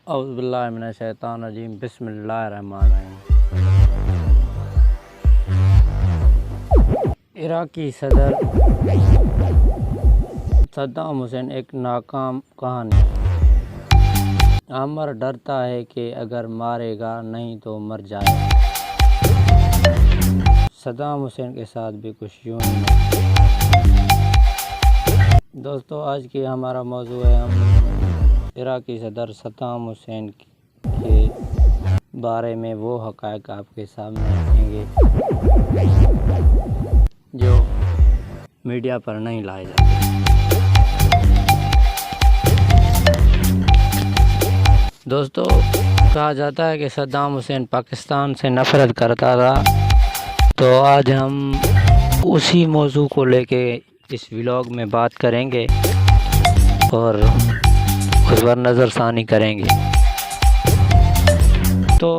اعوذ باللہ من الشیطان الرجیم بسم اللہ الرحمن الرحیم۔ عراقی صدر صدام حسین ایک ناکام کہانی۔ عامر ڈرتا ہے کہ اگر مارے گا نہیں تو مر جائے گا۔ صدام حسین کے ساتھ بھی کچھ یوں ہی نہیں۔ دوستو آج کی ہمارا موضوع ہے، ہم عراقی صدر صدام حسین کے بارے میں وہ حقائق آپ کے سامنے رکھیں گے جو میڈیا پر نہیں لائے جاتے۔ دوستو کہا جاتا ہے کہ صدام حسین پاکستان سے نفرت کرتا تھا، تو آج ہم اسی موضوع کو لے کے اس ولاگ میں بات کریں گے اور اس پر نظر ثانی کریں گے۔ تو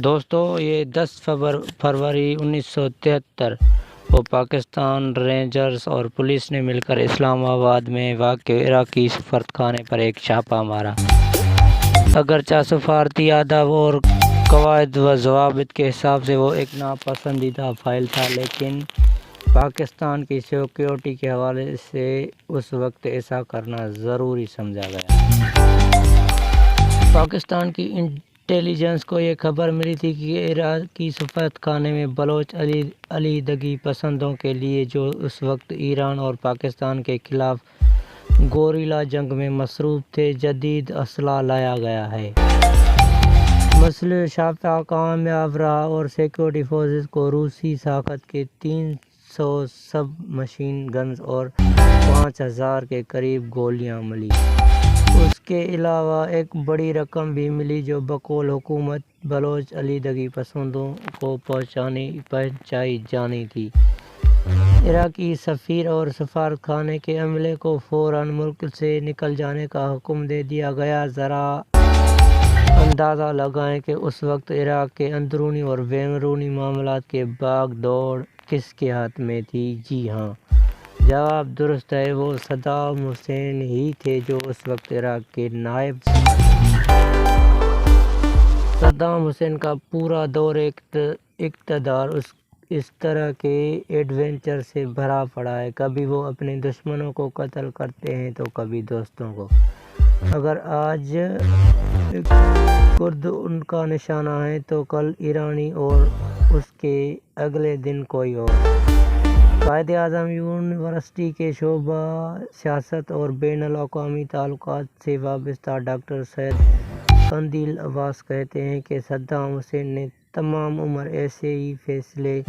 دوستو یہ 10 فروری 1973 کو پاکستان رینجرز اور پولیس نے مل کر اسلام آباد میں واقع عراقی سفارتخانے پر ایک چھاپہ مارا۔ اگرچہ سفارتی آداب اور قواعد و ضوابط کے حساب سے وہ ایک ناپسندیدہ فائل تھا، لیکن پاکستان کی سیکیورٹی کے حوالے سے اس وقت ایسا کرنا ضروری سمجھا گیا۔ پاکستان کی انٹیلیجنس کو یہ خبر ملی تھی کہ عراقی سفارتخانے میں بلوچ علیحدگی پسندوں کے لیے، جو اس وقت ایران اور پاکستان کے خلاف گوریلا جنگ میں مصروف تھے، جدید اسلحہ لایا گیا ہے۔ مسلح چھاپہ کامیاب رہا اور سیکیورٹی فورسز کو روسی ساخت کے 300 سب مشین گنز اور 5000 کے قریب گولیاں ملی۔ اس کے علاوہ ایک بڑی رقم بھی ملی جو بقول حکومت بلوچ علیحدگی پسندوں کو پہنچائی جانی تھی۔ عراقی سفیر اور سفارتخانے کے عملے کو فوراً ملک سے نکل جانے کا حکم دے دیا گیا۔ ذرا اندازہ لگائیں کہ اس وقت عراق کے اندرونی اور بیرونی معاملات کی بھاگ دوڑ کس کے ہاتھ میں تھی؟ جی ہاں، جواب درست ہے، وہ صدام حسین ہی تھے، جو اس وقت عراق کے نائب صدر تھے۔ صدام حسین کا پورا دور اقتدار اس طرح کے ایڈونچر سے بھرا پڑا ہے۔ کبھی وہ اپنے دشمنوں کو قتل کرتے ہیں تو کبھی دوستوں کو۔ اگر آج کرد ان کا نشانہ ہے تو کل ایرانی اور اس کے اگلے دن کوئی اور۔ قائد اعظم یونیورسٹی کے شعبہ سیاست اور بین الاقوامی تعلقات سے وابستہ ڈاکٹر سید قندیل عباس کہتے ہیں کہ صدام حسین نے تمام عمر ایسے ہی فیصلے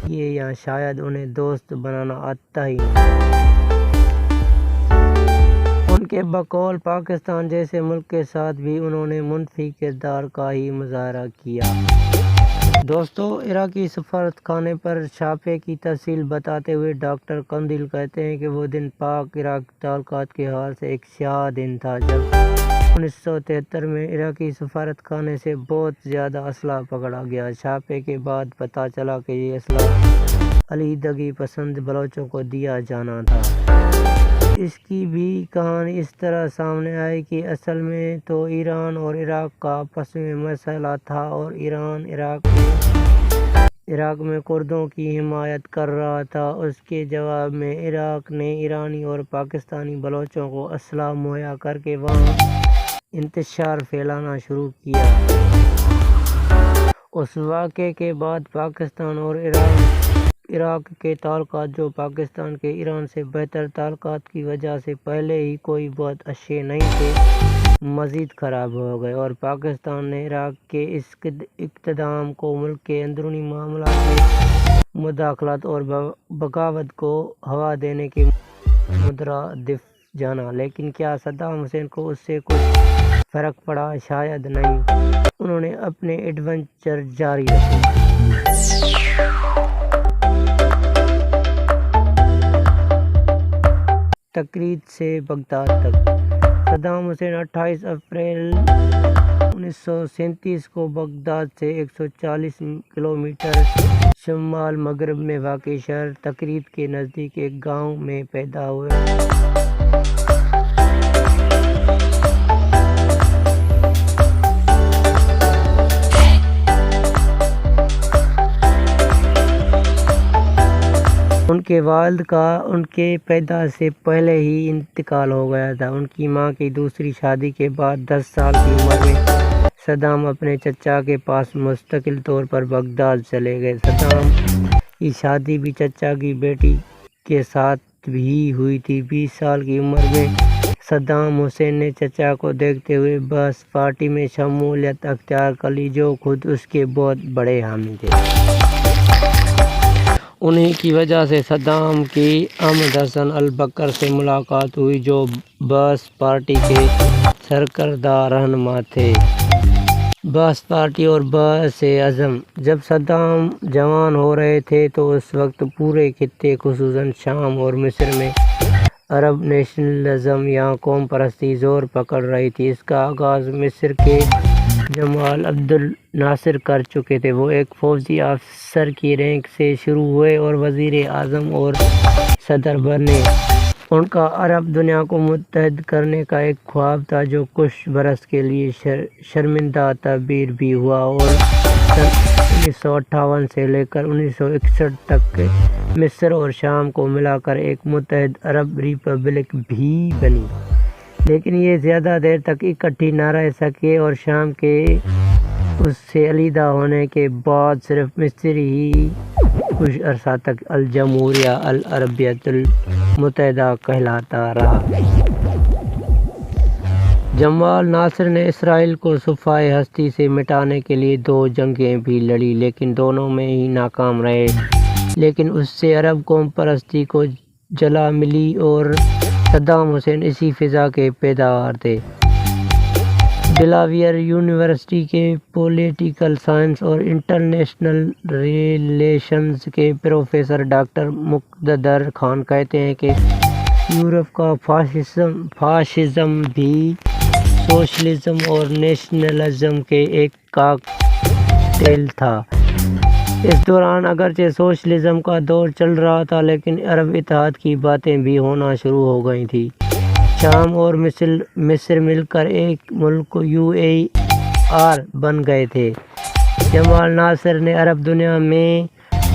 کیے یا شاید انہیں دوست بنانا آتا ہی نہیں۔ ان کے بقول پاکستان جیسے ملک کے ساتھ بھی انہوں نے منفی کردار کا ہی مظاہرہ کیا۔ دوستو عراقی سفارتخانے پر چھاپے کی تفصیل بتاتے ہوئے ڈاکٹر قندیل کہتے ہیں کہ وہ دن پاک عراق تعلقات کے حوالے سے ایک سیاہ دن تھا، جب 1973 میں عراقی سفارتخانے سے بہت زیادہ اسلحہ پکڑا گیا۔ چھاپے کے بعد پتہ چلا کہ یہ اسلحہ علیحدگی پسند بلوچوں کو دیا جانا تھا۔ اس کی بھی کہانی اس طرح سامنے آئی کہ اصل میں تو ایران اور عراق کا آپس میں مسئلہ تھا اور ایران عراق میں کردوں کی حمایت کر رہا تھا۔ اس کے جواب میں عراق نے ایرانی اور پاکستانی بلوچوں کو اسلحہ مہیا کر کے وہاں انتشار پھیلانا شروع کیا۔ اس واقعے کے بعد پاکستان اور عراق کے تعلقات، جو پاکستان کے ایران سے بہتر تعلقات کی وجہ سے پہلے ہی کوئی بہت اچھے نہیں تھے، مزید خراب ہو گئے اور پاکستان نے عراق کے اس اقدام کو ملک کے اندرونی معاملات میں مداخلت اور بغاوت کو ہوا دینے کے مترادف جانا۔ لیکن کیا صدام حسین کو اس سے کچھ فرق پڑا؟ شاید نہیں۔ انہوں نے اپنے ایڈونچر جاری رکھے۔ تکریت سے بغداد تک۔ صدام حسین 28 اپریل 1937 کو بغداد سے 140 کلومیٹر شمال مغرب میں واقع شہر تکریت کے نزدیک ایک گاؤں میں پیدا ہوئے۔ کے والد کا ان کے پیدا سے پہلے ہی انتقال ہو گیا تھا۔ ان کی ماں کی دوسری شادی کے بعد 10 سال کی عمر میں صدام اپنے چچا کے پاس مستقل طور پر بغداد چلے گئے۔ صدام کی شادی بھی چچا کی بیٹی کے ساتھ ہی ہوئی تھی۔ 20 سال کی عمر میں صدام حسین نے چچا کو دیکھتے ہوئے بعث پارٹی میں شمولیت اختیار کر لی، جو خود اس کے بہت بڑے حامی تھے۔ انہی کی وجہ سے صدام کی احمد حسن البکر سے ملاقات ہوئی، جو بعث پارٹی کے سرکردہ رہنما تھے۔ بعث پارٹی اور بعث اعظم۔ جب صدام جوان ہو رہے تھے تو اس وقت پورے خطے خصوصاً شام اور مصر میں عرب نیشنلزم یا قوم پرستی زور پکڑ رہی تھی۔ اس کا آغاز مصر کے جمال عبد الناصر کر چکے تھے۔ وہ ایک فوجی افسر کی رینک سے شروع ہوئے اور وزیر اعظم اور صدر بنے۔ ان کا عرب دنیا کو متحد کرنے کا ایک خواب تھا، جو کچھ برس کے لیے شرمندہ تعبیر بھی ہوا اور سن 1958 سے لے کر 1961 تک مصر اور شام کو ملا کر ایک متحد عرب ریپبلک بھی بنی۔ لیکن یہ زیادہ دیر تک اکٹھی نہ رہ سکے اور شام کے اس سے علیحدہ ہونے کے بعد صرف مصر ہی کچھ عرصہ تک الجمہوریہ العربیۃ المتحدہ کہلاتا رہا۔ جمال ناصر نے اسرائیل کو صفحۂ ہستی سے مٹانے کے لیے 2 جنگیں بھی لڑی، لیکن دونوں میں ہی ناکام رہے۔ لیکن اس سے عرب قوم پرستی کو جلا ملی اور صدام حسین اسی فضا کے پیداوار تھے۔ ڈلاویئر یونیورسٹی کے پولیٹیکل سائنس اور انٹرنیشنل ریلیشنز کے پروفیسر ڈاکٹر مقتدر خان کہتے ہیں کہ یورپ کا فاشزم بھی سوشلزم اور نیشنلزم کے ایک کاکٹیل تھا۔ اس دوران اگرچہ سوشلزم کا دور چل رہا تھا، لیکن عرب اتحاد کی باتیں بھی ہونا شروع ہو گئی تھیں۔ شام اور مصر مل کر ایک ملک UAR بن گئے تھے۔ جمال ناصر نے عرب دنیا میں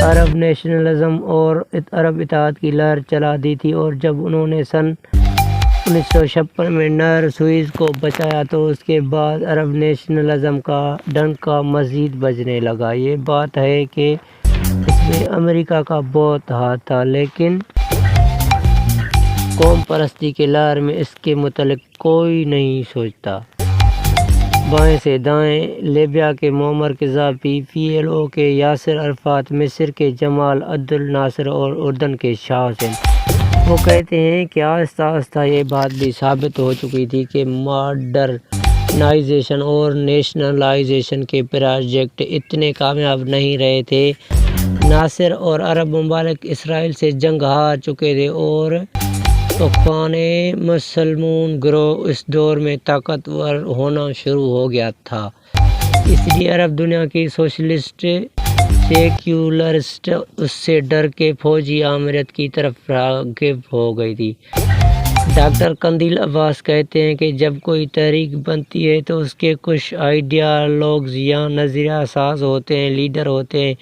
عرب نیشنلزم اور عرب اتحاد کی لہر چلا دی تھی، اور جب انہوں نے سن 1956 میں نہر سوئز کو بچایا تو اس کے بعد عرب نیشنلزم کا ڈنکا مزید بجنے لگا۔ یہ بات ہے کہ اس میں امریکہ کا بہت ہاتھ تھا، لیکن قوم پرستی کے لہر میں اس کے متعلق کوئی نہیں سوچتا۔ بائیں سے دائیں، لیبیا کے معمر قذافی، PLO کے یاسر عرفات، مصر کے جمال عبد الناصر اور اردن کے شاہ حسین۔ وہ کہتے ہیں کہ آہستہ آہستہ یہ بات بھی ثابت ہو چکی تھی کہ ماڈرنائزیشن اور نیشنلائزیشن کے پروجیکٹ اتنے کامیاب نہیں رہے تھے۔ ناصر اور عرب ممالک اسرائیل سے جنگ ہار چکے تھے اور طوفان مسلمون گروہ اس دور میں طاقتور ہونا شروع ہو گیا تھا۔ اس لیے عرب دنیا کی سوشلسٹ سیکولرسٹ اس سے ڈر کے فوجی آمریت کی طرف راغب ہو گئی تھی۔ ڈاکٹر قندیل عباس کہتے ہیں کہ جب کوئی تحریک بنتی ہے تو اس کے کچھ آئیڈیالوگز یا نظریہ ساز ہوتے ہیں، لیڈر ہوتے ہیں۔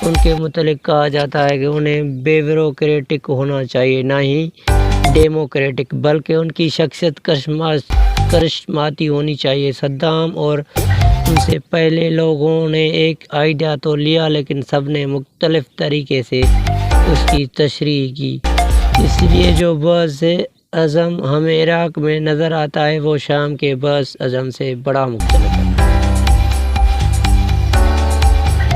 ان کے متعلق کہا جاتا ہے کہ انہیں بیوروکریٹک ہونا چاہیے، نہ ہی ڈیموکریٹک، بلکہ ان کی شخصیت کرشماتی ہونی چاہیے۔ صدام اور ان سے پہلے لوگوں نے ایک آئیڈیا تو لیا، لیکن سب نے مختلف طریقے سے اس کی تشریح کی۔ اس لیے جو بعث اعظم ہمیں عراق میں نظر آتا ہے وہ شام کے بعث اعظم سے بڑا مختلف ہے۔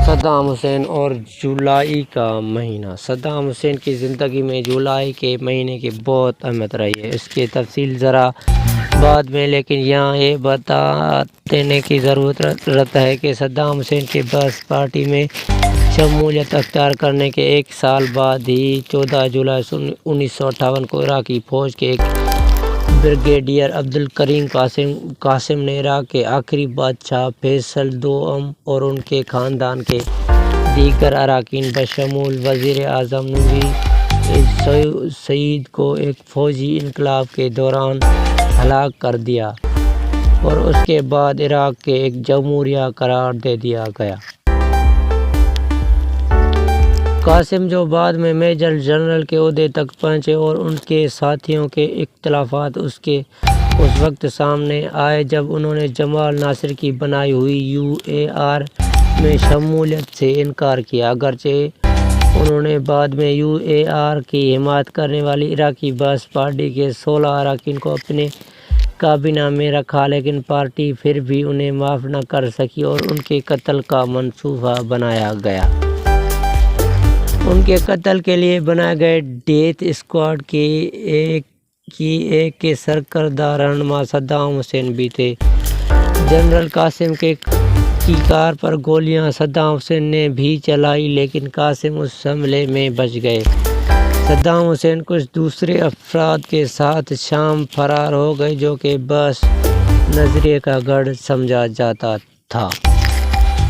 صدام حسین اور جولائی کا مہینہ۔ صدام حسین کی زندگی میں جولائی کے مہینے کی بہت اہمیت رہی ہے۔ اس کی تفصیل ذرا بعد میں، لیکن یہاں یہ بتا دینے کی ضرورت ہے کہ صدام حسین کے بعث پارٹی میں شمولیت اختیار کرنے کے 1 سال بعد ہی 14 جولائی 1958 کو عراقی فوج کے ایک بریگیڈیئر عبد الکریم قاسم نے عراق کے آخری بادشاہ فیصل دوم اور ان کے خاندان کے دیگر اراکین بشمول وزیر اعظم نوری سعید کو ایک فوجی انقلاب کے دوران ہلاک کر دیا اور اس کے بعد عراق کے ایک جمہوریہ قرار دے دیا گیا۔ قاسم جو بعد میں میجر جنرل کے عہدے تک پہنچے اور ان کے ساتھیوں کے اختلافات اس وقت سامنے آئے جب انہوں نے جمال ناصر کی بنائی ہوئی UAR میں شمولیت سے انکار کیا، اگرچہ انہوں نے بعد میں UAR کی حمایت کرنے والی عراقی باعث پارٹی کے 16 اراکین کو اپنے کابینہ میں رکھا، لیکن پارٹی پھر بھی انہیں معاف نہ کر سکی اور ان کے قتل کا منصوبہ بنایا گیا۔ ان کے قتل کے لیے بنائے گئے ڈیتھ اسکواڈ کی ایک کے سرکردہ رہنما صدام حسین بھی تھے۔ جنرل قاسم کی کار پر گولیاں صدام حسین نے بھی چلائی، لیکن قاسم اس حملے میں بچ گئے۔ صدام حسین کچھ دوسرے افراد کے ساتھ شام فرار ہو گئے، جو کہ بعث نظریے کا گڑھ سمجھا جاتا تھا۔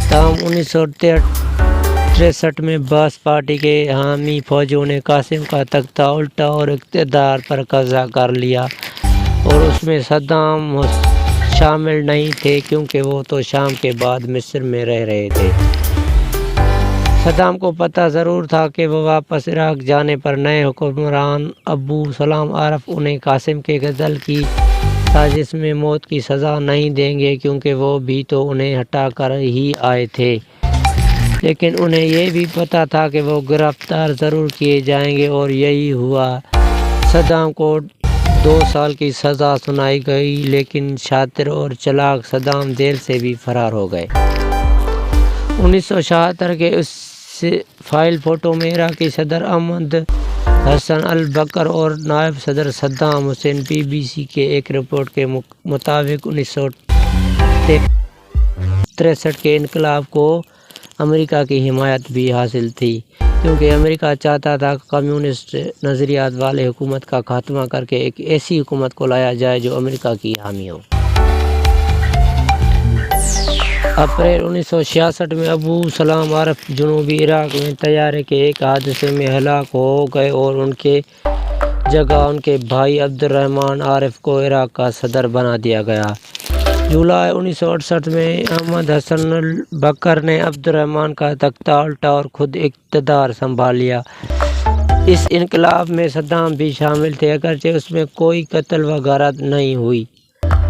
تاہم 1963 میں بعث پارٹی کے حامی فوجیوں نے قاسم کا تختہ الٹا اور اقتدار پر قبضہ کر لیا، اور اس میں صدام شامل نہیں تھے کیونکہ وہ تو شام کے بعد مصر میں رہ رہے تھے۔ صدام کو پتہ ضرور تھا کہ وہ واپس عراق جانے پر نئے حکمران ابو سلام عارف انہیں قاسم کے قتل کی سازش میں موت کی سزا نہیں دیں گے، کیونکہ وہ بھی تو انہیں ہٹا کر ہی آئے تھے، لیکن انہیں یہ بھی پتہ تھا کہ وہ گرفتار ضرور کیے جائیں گے، اور یہی ہوا۔ صدام کو 2 سال کی سزا سنائی گئی، لیکن شاطر اور چلاک صدام جیل سے بھی فرار ہو گئے۔ 1976 کے اس فائل فوٹو میں عراقی صدر احمد حسن البکر اور نائب صدر صدام حسین BBC کے ایک رپورٹ کے مطابق 1963 کے انقلاب کو امریکہ کی حمایت بھی حاصل تھی، کیونکہ امریکہ چاہتا تھا کہ کمیونسٹ نظریات والے حکومت کا خاتمہ کر کے ایک ایسی حکومت کو لایا جائے جو امریکہ کی حامی ہو۔ اپریل 1966 میں ابو سلام عارف جنوبی عراق میں طیارے کے ایک حادثے میں ہلاک ہو گئے، اور ان کے جگہ ان کے بھائی عبد الرحمان عارف کو عراق کا صدر بنا دیا گیا۔ جولائی 1968 میں احمد حسن البکر نے عبد الرحمان کا تختہ الٹا اور خود اقتدار سنبھال لیا۔ اس انقلاب میں صدام بھی شامل تھے، اگرچہ اس میں کوئی قتل و غارت نہیں ہوئی۔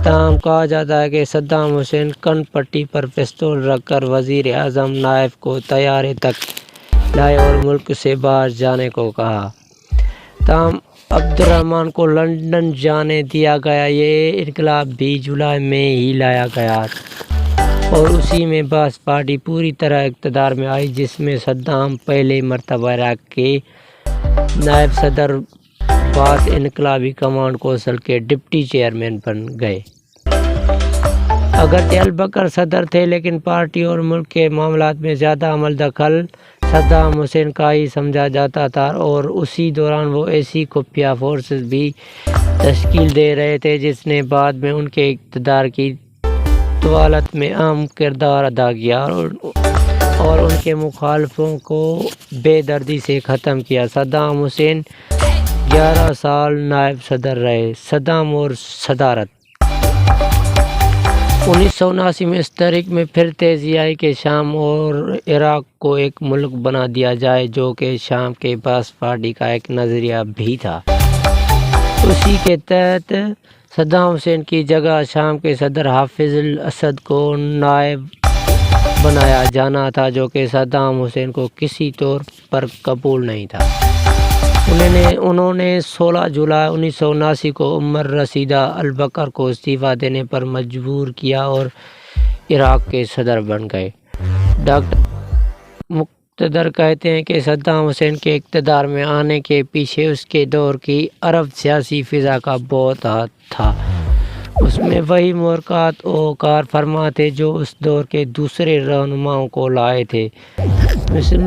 تاہم کہا جاتا ہے کہ صدام حسین کن پٹی پر پستول رکھ کر وزیر اعظم نائف کو طیارے تک لائے اور ملک سے باہر جانے کو کہا۔ تاہم عبد الرحمان کو لندن جانے دیا گیا۔ یہ انقلاب بھی جولائی میں ہی لایا گیا، اور اسی میں بعث پارٹی پوری طرح اقتدار میں آئی، جس میں صدام پہلے مرتبہ عراق کے نائب صدر بعث انقلابی کمانڈ کونسل کے ڈپٹی چیئرمین بن گئے۔ اگرچہ البکر صدر تھے، لیکن پارٹی اور ملک کے معاملات میں زیادہ عمل دخل صدام حسین کا ہی سمجھا جاتا تھا، اور اسی دوران وہ ایسی خفیہ فورسز بھی تشکیل دے رہے تھے جس نے بعد میں ان کے اقتدار کی طوالت میں اہم کردار ادا کیا اور ان کے مخالفوں کو بے دردی سے ختم کیا۔ صدام حسین 11 سال نائب صدر رہے۔ صدام اور صدارت 1979 میں اس تحریک میں پھر تیزی آئی کہ شام اور عراق کو ایک ملک بنا دیا جائے، جو کہ شام کے بعث پارٹی کا ایک نظریہ بھی تھا۔ اسی کے تحت صدام حسین کی جگہ شام کے صدر حافظ الاسد کو نائب بنایا جانا تھا، جو کہ صدام حسین کو کسی طور پر قبول نہیں تھا۔ انہوں نے 16 جولائی 1979 کو عمر رسیدہ البکر کو استعفیٰ دینے پر مجبور کیا اور عراق کے صدر بن گئے۔ ڈاکٹر مقتدر کہتے ہیں کہ صدام حسین کے اقتدار میں آنے کے پیچھے اس کے دور کی عرب سیاسی فضا کا بہت ہاتھ تھا۔ اس میں وہی محرکات و کار فرما تھے جو اس دور کے دوسرے رہنماؤں کو لائے تھے۔ مصر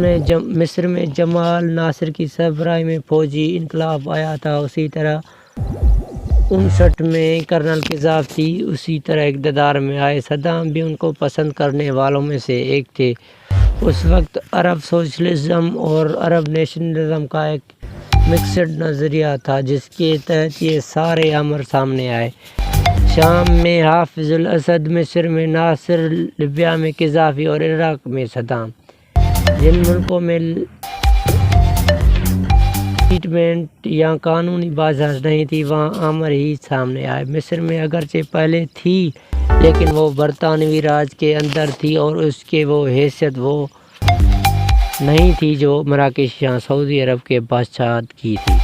میں جمال ناصر کی سربراہی میں فوجی انقلاب آیا تھا، اسی طرح 59 میں کرنل قذافی اسی طرح اقتدار میں آئے۔ صدام بھی ان کو پسند کرنے والوں میں سے ایک تھے۔ اس وقت عرب سوشلزم اور عرب نیشنلزم کا ایک مکسڈ نظریہ تھا، جس کے تحت یہ سارے امر سامنے آئے۔ شام میں حافظ الاسد، مصر میں ناصر، لیبیا میں قذافی اور عراق میں صدام۔ جن ملکوں میں ٹریٹمنٹ یا قانونی بازگشت نہیں تھی، وہاں عامر ہی سامنے آئے۔ مصر میں اگرچہ پہلے تھی لیکن وہ برطانوی راج کے اندر تھی اور اس کے وہ حیثیت وہ نہیں تھی جو مراکش یا سعودی عرب کے بادشاہت کی تھی۔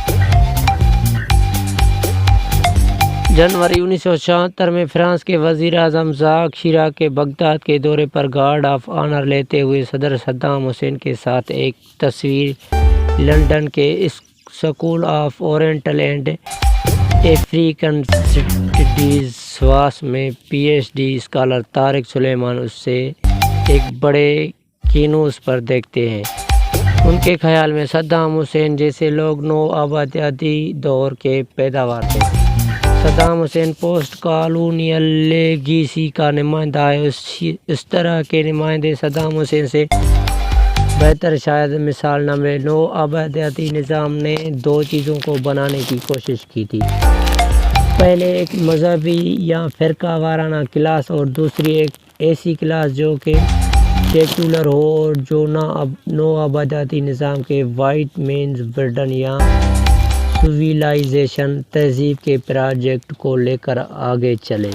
جنوری 1976 میں فرانس کے وزیر اعظم ژاک شیراک کے بغداد کے دورے پر گارڈ آف آنر لیتے ہوئے صدر صدام حسین کے ساتھ ایک تصویر لندن کے school of oriental and African studies SOAS میں P H D scholar Tariq Suleman اس سے ایک بڑے کینوس پر دیکھتے ہیں۔ ان کے خیال میں صدام حسین جیسے لوگ نو آبادیاتی دور کے پیداوار تھے۔ Saddam Hussein post colonial legacy کا نمائندہ ہے۔ اس طرح کے نمائندے صدام حسین سے بہتر شاید مثال نہ ملے۔ نو آبادیاتی نظام نے دو چیزوں کو بنانے کی کوشش کی تھی، پہلے ایک مذہبی یا فرقہ وارانہ کلاس اور دوسری ایک ایسی کلاس جو کہ سیکولر ہو اور جو نو آبادیاتی نظام کے وائٹ مینز برڈن یا سویلائزیشن تہذیب کے پروجیکٹ کو لے کر آگے چلے،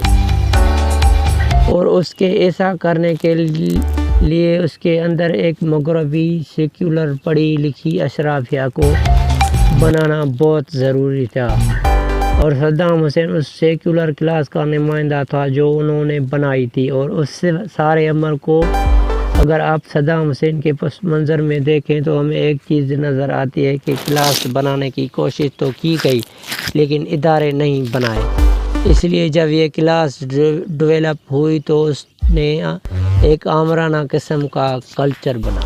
اور اس کے ایسا کرنے کے لیے اس کے اندر ایک مغربی سیکولر پڑھی لکھی اشرافیہ کو بنانا بہت ضروری تھا، اور صدام حسین اس سیکولر کلاس کا نمائندہ تھا جو انہوں نے بنائی تھی۔ اور اس سے سارے عمل کو اگر آپ صدام حسین کے پس منظر میں دیکھیں تو ہمیں ایک چیز نظر آتی ہے کہ کلاس بنانے کی کوشش تو کی گئی لیکن ادارے نہیں بنائے۔ اس لیے جب یہ کلاس ڈیولپ ہوئی تو اس نے ایک آمرانہ قسم کا کلچر بنا۔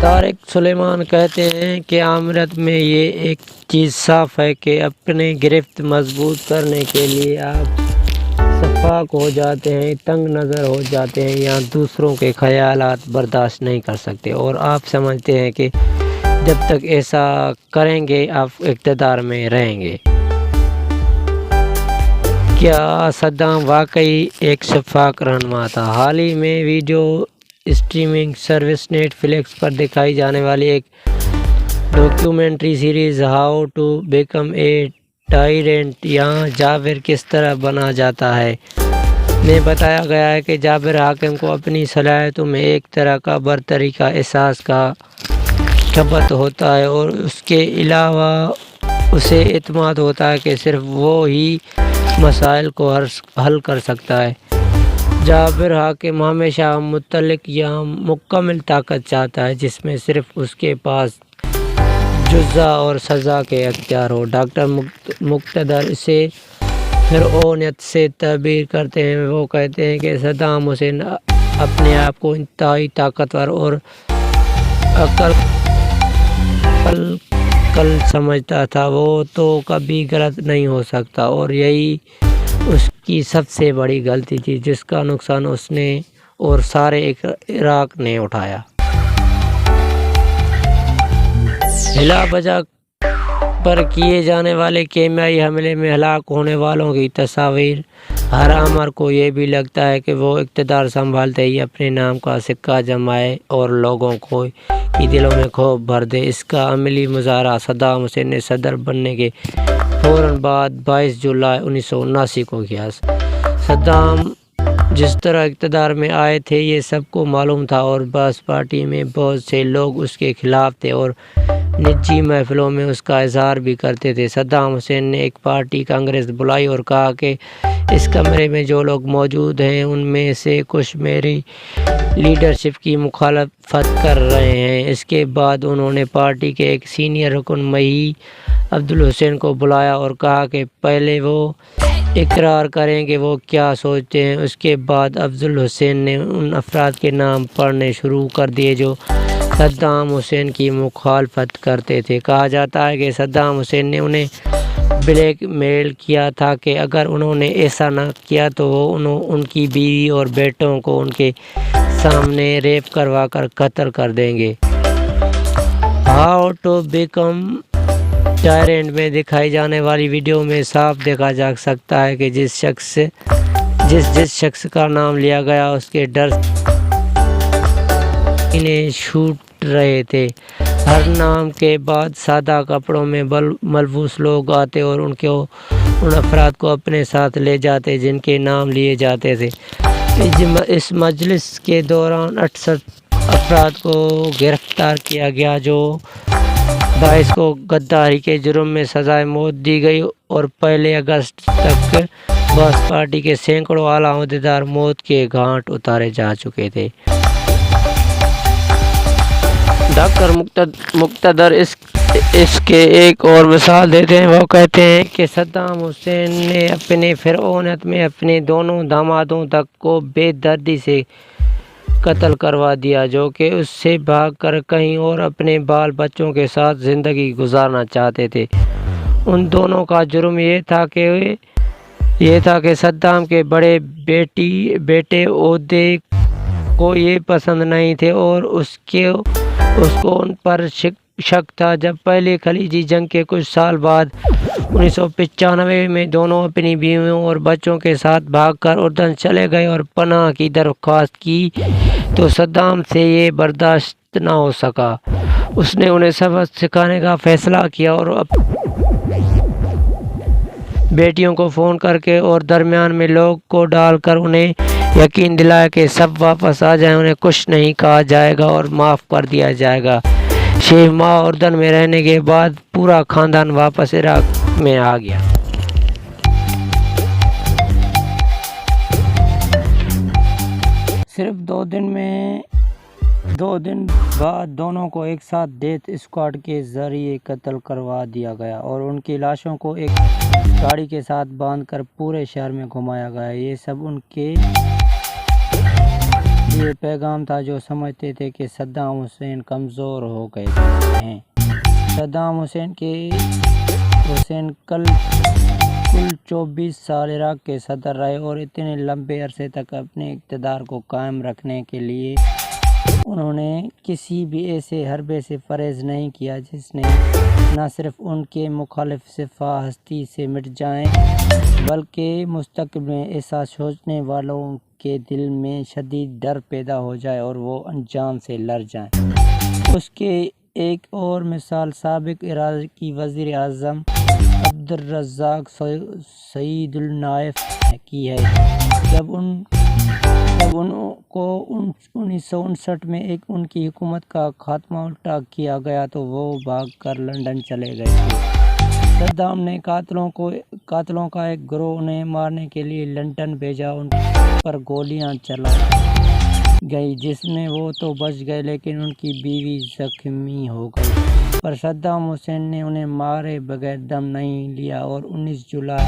طارق سلیمان کہتے ہیں کہ آمرت میں یہ ایک چیز صاف ہے کہ اپنے گرفت مضبوط کرنے کے لیے آپ شفاق ہو جاتے ہیں، تنگ نظر ہو جاتے ہیں یا دوسروں کے خیالات برداشت نہیں کر سکتے، اور آپ سمجھتے ہیں کہ جب تک ایسا کریں گے آپ اقتدار میں رہیں گے۔ کیا صدام واقعی ایک شفاق رہنما تھا؟ حال ہی میں video streaming service Netflix پر دکھائی جانے والی ایک documentary series how to become a tyrant یا جابر کس طرح بنا جاتا ہے میں بتایا گیا ہے کہ جابر حاکم کو اپنی صلاحیتوں میں ایک طرح کا برتری کا احساس کا ثبت ہوتا ہے، اور اس کے علاوہ اسے اعتماد ہوتا ہے کہ صرف وہ ہی مسائل کو حل کر سکتا ہے۔ جابر حاکم ہمیشہ مطلق یا مکمل طاقت چاہتا ہے جس میں صرف اس کے پاس جزا اور سزا کے اختیار ہو۔ ڈاکٹر مقتدر اسے فرعونیت سے تعبیر کرتے ہیں۔ وہ کہتے ہیں کہ صدام حسین اپنے آپ کو انتہائی طاقتور اور عقل سمجھتا تھا، وہ تو کبھی غلط نہیں ہو سکتا، اور یہی اس کی سب سے بڑی غلطی تھی جس کا نقصان اس نے اور سارے عراق نے اٹھایا۔ ہلا بجا پر کیے جانے والے کیمیائی حملے میں ہلاک ہونے والوں کی تصاویر ہر عامر کو یہ بھی لگتا ہے کہ وہ اقتدار سنبھالتے ہی اپنے نام کا سکہ جمائے اور لوگوں کو کی دلوں میں خوف بھر دے۔ اس کا عملی مظاہرہ صدام حسین نے صدر بننے کے فوراً بعد 22 جولائی 1979 کو کیا۔ صدام جس طرح اقتدار میں آئے تھے یہ سب کو معلوم تھا، اور باس پارٹی میں بہت سے لوگ اس کے خلاف تھے اور نجی محفلوں میں اس کا اظہار بھی کرتے تھے۔ صدام حسین نے ایک پارٹی کانگریس بلائی اور کہا کہ اس کمرے میں جو لوگ موجود ہیں ان میں سے کچھ میری لیڈرشپ کی مخالفت کر رہے ہیں۔ اس کے بعد انہوں نے پارٹی کے ایک سینئر رکن مہی عبدالحسین کو بلایا اور کہا کہ پہلے وہ اقرار کریں کہ وہ کیا سوچتے ہیں۔ اس کے بعد عبدالحسین نے ان افراد کے نام پڑھنے شروع کر دیے جو صدام حسین کی مخالفت کرتے تھے۔ کہا جاتا ہے کہ صدام حسین نے انہیں بلیک میل کیا تھا کہ اگر انہوں نے ایسا نہ کیا تو وہ ان کی بیوی اور بیٹوں کو ان کے سامنے ریپ کروا کر قتل کر دیں گے۔ ہاؤ ٹو بیکم ٹائرنٹ میں دکھائی جانے والی ویڈیو میں صاف دیکھا جا سکتا ہے کہ جس شخص کا نام لیا گیا اس کے ڈر انہیں چھوٹ رہے تھے۔ ہر نام کے بعد سادہ کپڑوں میں ملبوس لوگ آتے اور ان افراد کو اپنے ساتھ لے جاتے جن کے نام لیے جاتے تھے۔ اس مجلس کے دوران 68 افراد کو گرفتار کیا گیا، جو 22 کو غداری کے جرم میں سزائے موت دی گئی، اور 1 اگست تک باس پارٹی کے سینکڑوں اعلیٰ عہدیدار موت کے گھاٹ اتارے جا چکے تھے۔ ڈاکٹر مقتدر اس کے ایک اور مثال دیتے ہیں۔ وہ کہتے ہیں کہ صدام حسین نے اپنے فرعونیت میں اپنے دونوں دامادوں تک کو بے دردی سے قتل کروا دیا، جو کہ اس سے بھاگ کر کہیں اور اپنے بال بچوں کے ساتھ زندگی گزارنا چاہتے تھے۔ ان دونوں کا جرم یہ تھا کہ صدام کے بڑے بیٹے عہدے کو یہ پسند نہیں تھے، اور اس کو ان پر شک تھا۔ جب پہلی خلیجی جنگ کے کچھ سال بعد 1995 میں دونوں اپنی بیویوں اور بچوں کے ساتھ بھاگ کر اردن چلے گئے اور پناہ کی درخواست کی تو صدام سے یہ برداشت نہ ہو سکا۔ اس نے انہیں سبق سکھانے کا فیصلہ کیا اور بیٹیوں کو فون کر کے اور درمیان میں لوگ کو ڈال کر انہیں یقین دلایا کہ سب واپس آ جائیں، انہیں کچھ نہیں کہا جائے گا اور معاف کر دیا جائے گا۔ 6 ماہ اردن میں رہنے کے بعد پورا خاندان واپس عراق میں آ گیا۔ صرف 2 دن بعد دونوں کو ایک ساتھ ڈیتھ اسکواڈ کے ذریعے قتل کروا دیا گیا اور ان کی لاشوں کو ایک گاڑی کے ساتھ باندھ کر پورے شہر میں گھمایا گیا۔ یہ سب ان کے لیے پیغام تھا جو سمجھتے تھے کہ صدام حسین کمزور ہو گئے ہیں۔ صدام حسین کل 24 سال عراق کے صدر رہے اور اتنے لمبے عرصے تک اپنے اقتدار کو قائم رکھنے کے لیے انہوں نے کسی بھی ایسے حربے سے پرہیز نہیں کیا جس نے نہ صرف ان کے مخالف صفحہ ہستی سے مٹ جائیں بلکہ مستقبل میں ایسا سوچنے والوں کے دل میں شدید ڈر پیدا ہو جائے اور وہ انجام سے لڑ جائیں۔ اس کے ایک اور مثال سابق عراقی وزیر اعظم عبدالرزاق سعید النائف کی ہے۔ جب ان کو 1959 میں ان کی حکومت کا خاتمہ الٹا کیا گیا تو وہ بھاگ کر لندن چلے گئے تھے۔ صدام نے قاتلوں کا ایک گروہ انہیں مارنے کے لیے لندن بھیجا۔ ان پر گولیاں چلائی گئی جس میں وہ تو بچ گئے لیکن ان کی بیوی زخمی ہو گئی، پر صدام حسین نے انہیں مارے بغیر دم نہیں لیا اور 19 جولائی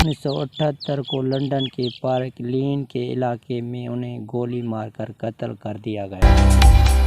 1978 کو لندن کے پارک لین کے علاقے میں انہیں گولی مار کر قتل کر دیا گیا۔